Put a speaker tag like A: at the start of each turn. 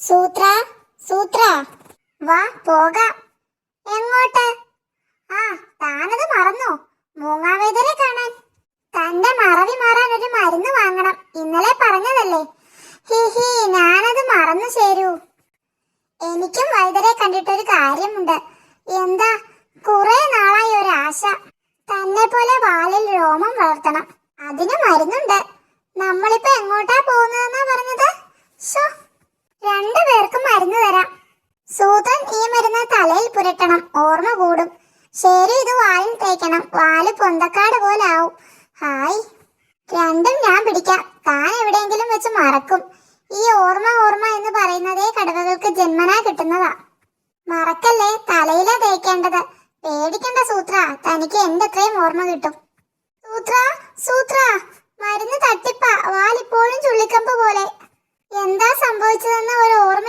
A: സൂത്ര സൂത്ര വാ പോകാം. എങ്ങോട്ട്? ആ, താനത് മറന്നോ? മൂങ്ങാവേദരെ കാണാൻ. തന്റെ മറവി മാറാൻ ഒരു മരുന്ന് വാങ്ങണം. ഇന്നലെ പറഞ്ഞതല്ലേ. ഹിഹി, ഞാനത് മറന്നു ചേരൂ. എനിക്കും വൈദ്യരെ കണ്ടിട്ടൊരു കാര്യമുണ്ട്. എന്താ? കുറെ നാളായി ഒരാശ. തന്നെ പോലെ വാലിൽ രോമം വളർത്തണം. അതിന് മരുന്നുണ്ട്. നമ്മളിപ്പോ എങ്ങോട്ടാ പോകുന്നതെന്നാ പറഞ്ഞത്? ശോ, രണ്ടുപേർക്കും മരുന്ന് തരാം. സൂത്രൻ ഈ മരുന്ന് തലയിൽ പുരട്ടണം, ഓർമ്മ കൂടും. ശരി, ഇത് വാലിൽ തേക്കണം, വാല് പൊന്തക്കാട് പോലെ ആവും. ഹായ്. രണ്ടും ഞാൻ പിടിക്കാം. താൻ എവിടെയെങ്കിലും വെച്ച് മറക്കും. ഈ ഓർമ്മ ഓർമ്മ എന്ന് പറയുന്നതേ കടുവകൾക്ക് ജന്മനാ കിട്ടുന്നതാ. മറക്കല്ലേ, തലയിലാ തേക്കേണ്ടത്. പേടിക്കണ്ട സൂത്ര, തനിക്ക് എന്റെ അത്രയും ഓർമ്മ കിട്ടും. സൂത്ര സൂത്ര, മരുന്ന് തട്ടിപ്പാ, വാലിപ്പോഴും ചുള്ളിക്കമ്പ് പോലെ. എന്താ സംഭവിച്ചതെന്ന് ഒരു ഓർമ്മ